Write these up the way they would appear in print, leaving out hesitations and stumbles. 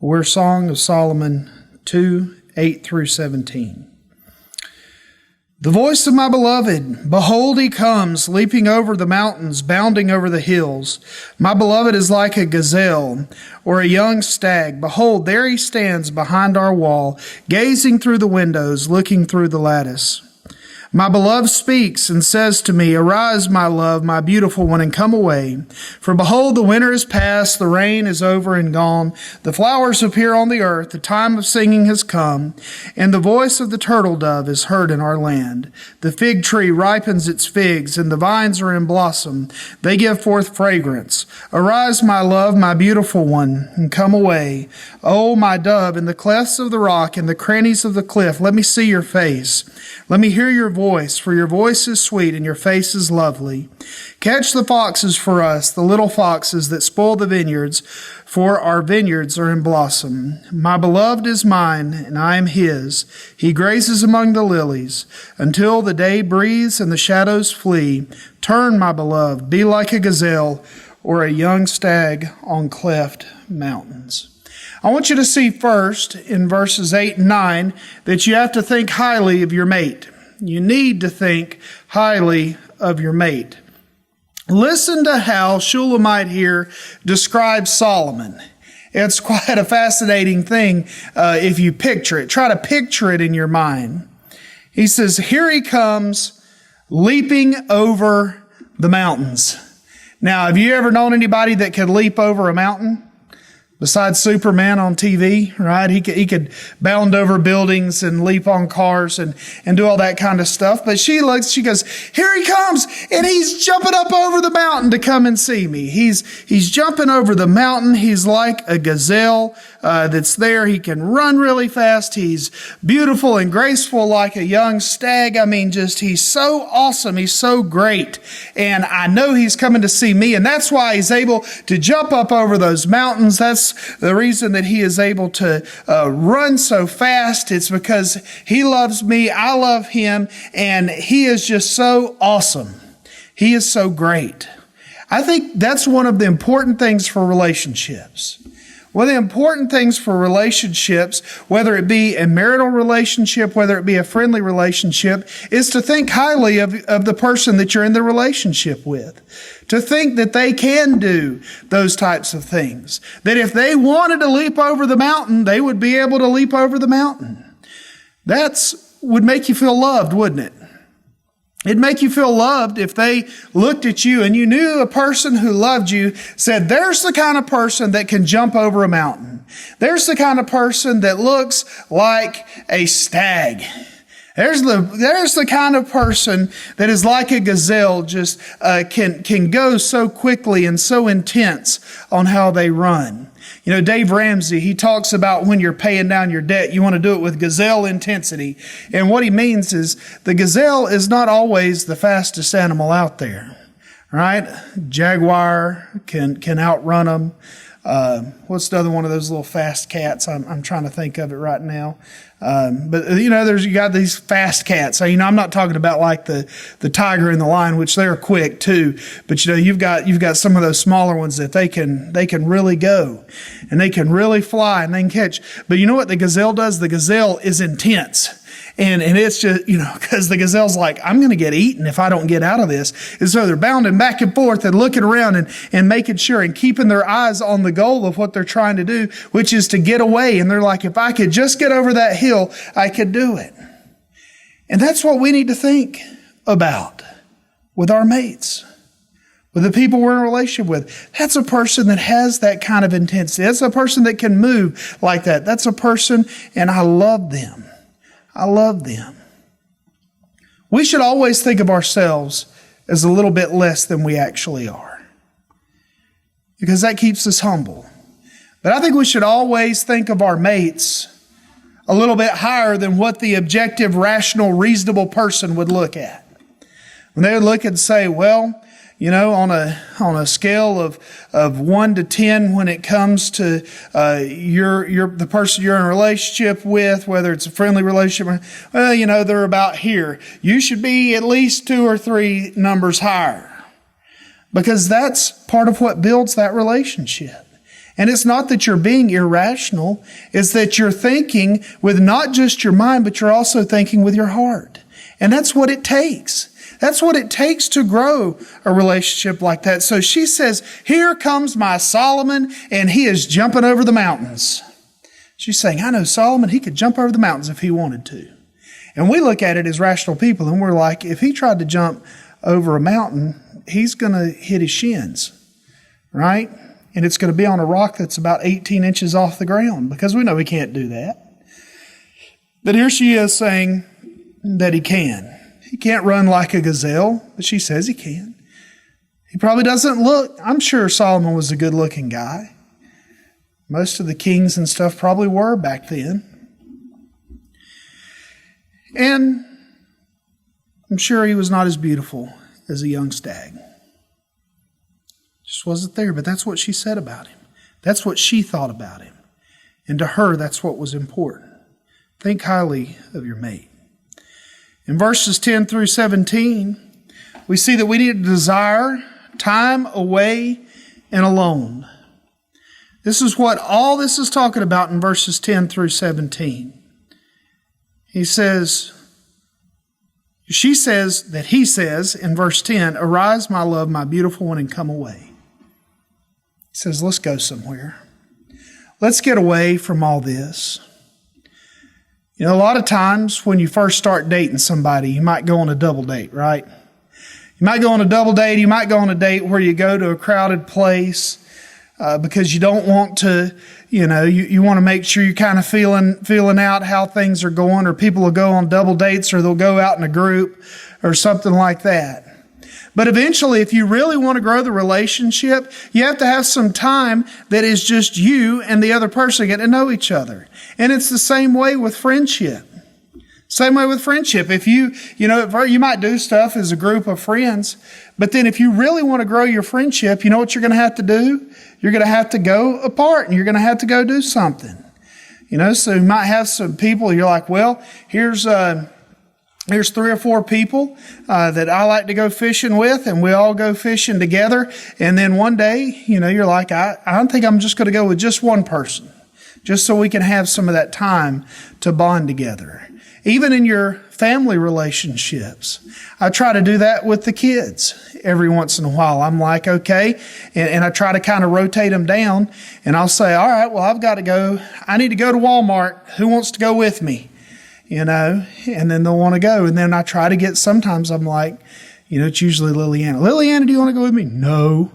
We're Song of Solomon 2, 8 through 17. The voice of my beloved, behold, he comes, leaping over the mountains, bounding over the hills. My beloved is like a gazelle or a young stag. Behold, there he stands behind our wall, gazing through the windows, looking through the lattice. My beloved speaks and says to me, arise, my love, my beautiful one, and come away. For behold, the winter is past, the rain is over and gone. The flowers appear on the earth, the time of singing has come, and the voice of the turtle dove is heard in our land. The fig tree ripens its figs, and the vines are in blossom. They give forth fragrance. Arise, my love, my beautiful one, and come away. O my dove, in the clefts of the rock, in the crannies of the cliff, let me see your face. Let me hear your voice, for your voice is sweet and your face is lovely. Catch the foxes for us, the little foxes that spoil the vineyards, for our vineyards are in blossom. My beloved is mine, and I am his. He grazes among the lilies, until the day breathes and the shadows flee. Turn, my beloved, be like a gazelle or a young stag on cleft mountains. I want you to see first in verses 8 and 9 that you have to think highly of your mate. You need to think highly of your mate. Listen to how Shulamite here describes Solomon. It's quite a fascinating thing if you picture it. Try to picture it in your mind. He says, here he comes, leaping over the mountains. Now, have you ever known anybody that could leap over a mountain? Besides Superman on TV, right? He could bound over buildings and leap on cars and do all that kind of stuff. But she goes, here he comes, and he's jumping up over the mountain to come and see me. He's jumping over the mountain. He's like a gazelle that's there. He can run really fast. He's beautiful and graceful like a young stag. I mean, he's so awesome. He's so great. And I know he's coming to see me. And that's why he's able to jump up over those mountains. That's the reason that he is able to run so fast. It's because he loves me, I love him, and he is just so awesome. He is so great. I think that's one of the important things for relationships. One of the important things for relationships, whether it be a marital relationship, whether it be a friendly relationship, is to think highly of the person that you're in the relationship with. To think that they can do those types of things. That if they wanted to leap over the mountain, they would be able to leap over the mountain. That would make you feel loved, wouldn't it? It'd make you feel loved if they looked at you and you knew a person who loved you said, there's the kind of person that can jump over a mountain. There's the kind of person that looks like a stag. There's the kind of person that is like a gazelle, just can go so quickly and so intense on how they run. You know, Dave Ramsey, he talks about when you're paying down your debt, you want to do it with gazelle intensity. And what he means is the gazelle is not always the fastest animal out there, right? Jaguar can outrun them. What's the other one of those little fast cats? I'm trying to think of it right now. But you know, you got these fast cats. So, you know, I'm not talking about like the tiger and the lion, which they're quick too. But you know, you've got some of those smaller ones that they can really go and they can really fly and they can catch. But you know what the gazelle does? The gazelle is intense. And it's just, you know, because the gazelle's like, I'm going to get eaten if I don't get out of this. And so they're bounding back and forth and looking around and making sure and keeping their eyes on the goal of what they're trying to do, which is to get away. And they're like, if I could just get over that hill, I could do it. And that's what we need to think about with our mates, with the people we're in a relationship with. That's a person that has that kind of intensity. That's a person that can move like that. That's a person, and I love them. I love them. We should always think of ourselves as a little bit less than we actually are, because that keeps us humble. But I think we should always think of our mates a little bit higher than what the objective, rational, reasonable person would look at. When they would look and say, well, you know, on a scale of 1 to 10, when it comes to the person you're in a relationship with, whether it's a friendly relationship, well, you know, they're about here. You should be at least 2 or 3 numbers higher, because that's part of what builds that relationship. And it's not that you're being irrational. It's that you're thinking with not just your mind, but you're also thinking with your heart. And that's what it takes. That's what it takes to grow a relationship like that. So she says, here comes my Solomon, and he is jumping over the mountains. She's saying, I know Solomon, he could jump over the mountains if he wanted to. And we look at it as rational people, and we're like, if he tried to jump over a mountain, he's going to hit his shins, right? And it's going to be on a rock that's about 18 inches off the ground, because we know he can't do that. But here she is saying that he can. He can't run like a gazelle, but she says he can. He probably doesn't look, I'm sure Solomon was a good-looking guy. Most of the kings and stuff probably were back then. And I'm sure he was not as beautiful as a young stag. Just wasn't there, but that's what she said about him. That's what she thought about him. And to her, that's what was important. Think highly of your mate. In verses 10 through 17, we see that we need to desire time away and alone. This is what all this is talking about in verses 10 through 17. He says, she says that he says in verse 10, arise, my love, my beautiful one, and come away. He says, let's go somewhere. Let's get away from all this. You know, a lot of times when you first start dating somebody, you might go on a double date, right? You might go on a double date. You might go on a date where you go to a crowded place because you don't want to, you want to make sure you're kind of feeling out how things are going, or people will go on double dates, or they'll go out in a group or something like that. But eventually, if you really want to grow the relationship, you have to have some time that is just you and the other person get to know each other. And it's the same way with friendship. Same way with friendship. If you might do stuff as a group of friends, but then if you really want to grow your friendship, you know what you're going to have to do? You're going to have to go apart, and you're going to have to go do something. So you might have some people, you're like, well, here's 3 or 4 people that I like to go fishing with, and we all go fishing together. And then one day, you're like, I think I'm just going to go with just one person, just so we can have some of that time to bond together. Even in your family relationships, I try to do that with the kids every once in a while. I'm like, okay, and I try to kind of rotate them down, and I'll say, all right, well, I've got to go. I need to go to Walmart. Who wants to go with me? And then they'll want to go. And then I try to get, sometimes I'm like, it's usually Liliana. Liliana, do you want to go with me? No,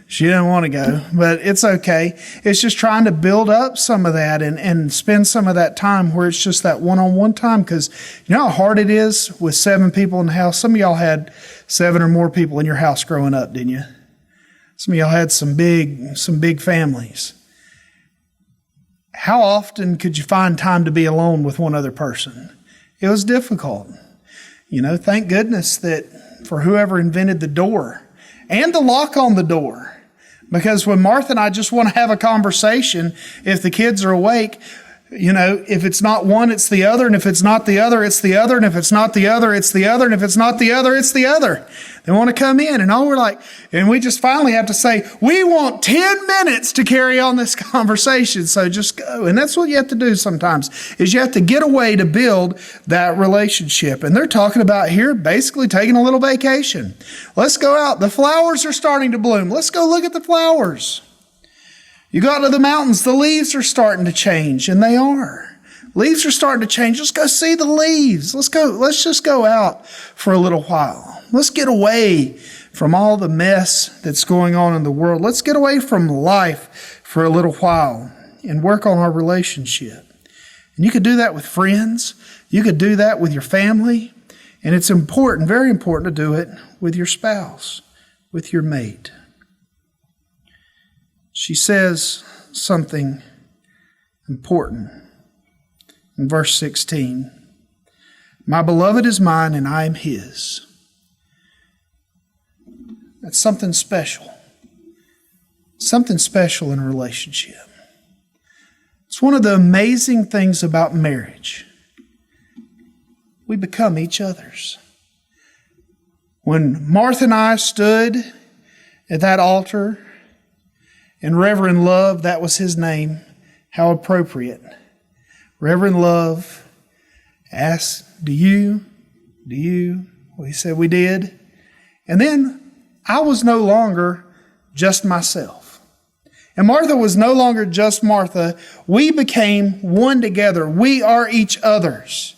she didn't want to go, but it's okay. It's just trying to build up some of that and spend some of that time where it's just that one-on-one time. Because you know how hard it is with 7 people in the house? Some of y'all had 7 or more people in your house growing up, didn't you? Some of y'all had some big families. How often could you find time to be alone with one other person? It was difficult. Thank goodness that for whoever invented the door and the lock on the door. Because when Martha and I just want to have a conversation, if the kids are awake, if it's not one, it's the other. And if it's not the other, it's the other. And if it's not the other, it's the other. And if it's not the other, it's the other. They want to come in. And we just finally have to say, we want 10 minutes to carry on this conversation. So just go. And that's what you have to do sometimes, is you have to get away to build that relationship. And they're talking about here basically taking a little vacation. Let's go out. The flowers are starting to bloom. Let's go look at the flowers. You go out to the mountains, the leaves are starting to change, and they are. Leaves are starting to change. Let's go see the leaves. Let's just go out for a little while. Let's get away from all the mess that's going on in the world. Let's get away from life for a little while and work on our relationship. And you could do that with friends. You could do that with your family. And it's important, very important, to do it with your spouse, with your mate. She says something important in verse 16. My beloved is mine and I am his. That's something special. Something special in a relationship. It's one of the amazing things about marriage. We become each other's. When Martha and I stood at that altar, And Reverend Love, that was his name. How appropriate. Reverend Love asked, do you? Well, he said, we did. And then I was no longer just myself. And Martha was no longer just Martha. We became one together. We are each other's.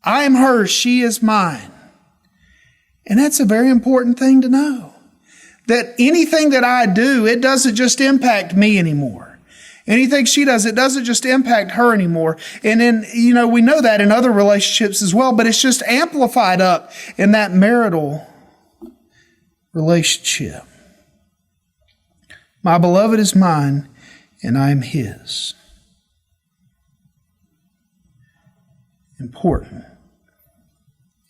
I am hers. She is mine. And that's a very important thing to know. That anything that I do, it doesn't just impact me anymore. Anything she does, it doesn't just impact her anymore. And then, we know that in other relationships as well, but it's just amplified up in that marital relationship. My beloved is mine, and I am his. Important.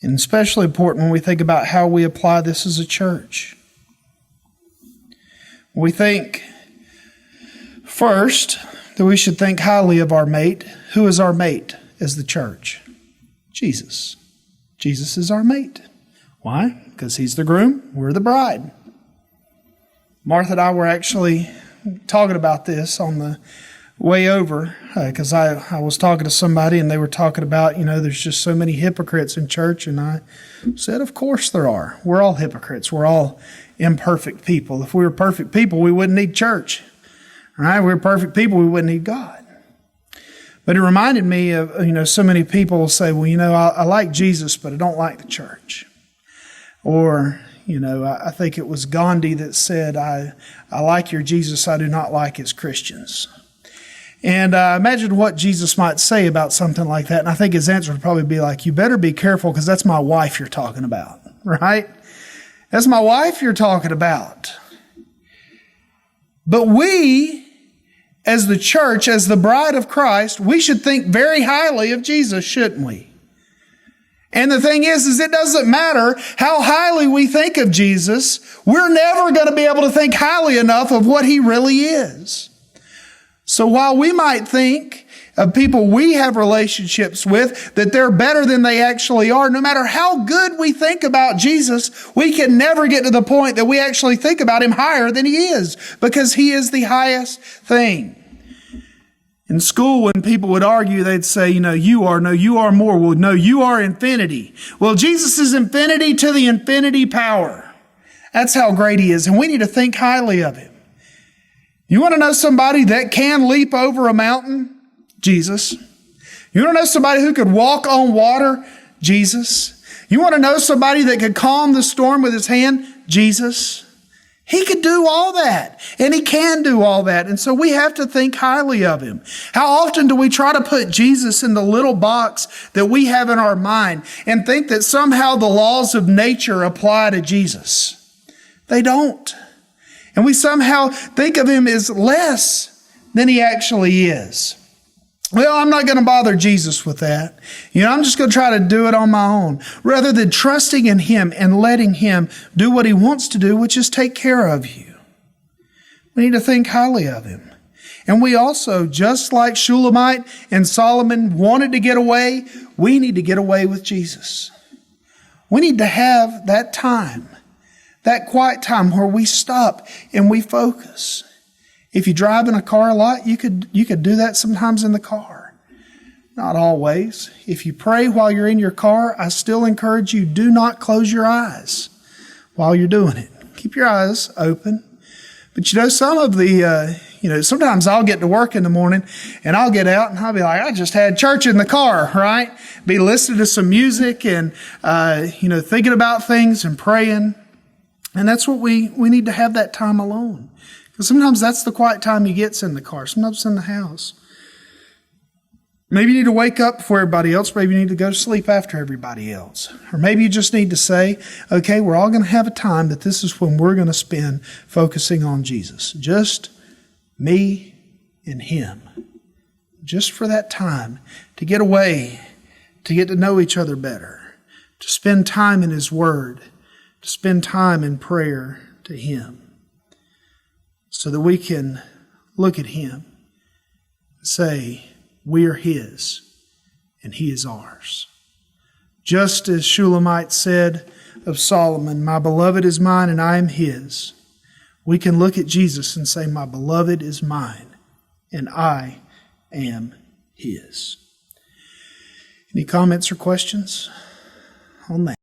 And especially important when we think about how we apply this as a church. We think, first, that we should think highly of our mate. Who is our mate as the church? Jesus. Jesus is our mate. Why? Because he's the groom, we're the bride. Martha and I were actually talking about this on the way over, because I was talking to somebody and they were talking about, there's just so many hypocrites in church. And I said, of course there are. We're all hypocrites. We're all imperfect people. If we were perfect people, we wouldn't need church. Right? If we were perfect people, we wouldn't need God. But it reminded me of, so many people will say, well, I like Jesus, but I don't like the church. Or, I think it was Gandhi that said, I like your Jesus, I do not like his Christians. And I imagined what Jesus might say about something like that. And I think his answer would probably be like, you better be careful because that's my wife you're talking about, right? That's my wife you're talking about. But we, as the church, as the bride of Christ, we should think very highly of Jesus, shouldn't we? And the thing is it doesn't matter how highly we think of Jesus, we're never going to be able to think highly enough of what he really is. So while we might think of people we have relationships with that they're better than they actually are, no matter how good we think about Jesus, we can never get to the point that we actually think about him higher than he is, because he is the highest thing. In school, when people would argue, they'd say, you are more. Well, no, you are infinity. Well, Jesus is infinity to the infinity power. That's how great he is, and we need to think highly of him. You want to know somebody that can leap over a mountain? Jesus. You want to know somebody who could walk on water? Jesus. You want to know somebody that could calm the storm with his hand? Jesus. He could do all that, and he can do all that. And so we have to think highly of him. How often do we try to put Jesus in the little box that we have in our mind and think that somehow the laws of nature apply to Jesus? They don't. And we somehow think of him as less than he actually is. Well, I'm not going to bother Jesus with that. I'm just going to try to do it on my own, rather than trusting in him and letting him do what he wants to do, which is take care of you. We need to think highly of him. And we also, just like Shulamite and Solomon wanted to get away, we need to get away with Jesus. We need to have that time, that quiet time where we stop and we focus. If you drive in a car a lot, you could do that sometimes in the car. Not always. If you pray while you're in your car, I still encourage you, do not close your eyes while you're doing it. Keep your eyes open. But some of the, sometimes I'll get to work in the morning and I'll get out and I'll be like, I just had church in the car, right? Be listening to some music and, thinking about things and praying. And that's what we need to have, that time alone. Because sometimes that's the quiet time you get in the car. Sometimes it's in the house. Maybe you need to wake up before everybody else. Maybe you need to go to sleep after everybody else. Or maybe you just need to say, okay, we're all going to have a time that this is when we're going to spend focusing on Jesus. Just me and him. Just for that time to get away, to get to know each other better, to spend time in his word, to spend time in prayer to him, so that we can look at him and say, we are his and he is ours. Just as Shulamite said of Solomon, my beloved is mine and I am his. we can look at Jesus and say, my beloved is mine, and I am his. Any comments or questions on that?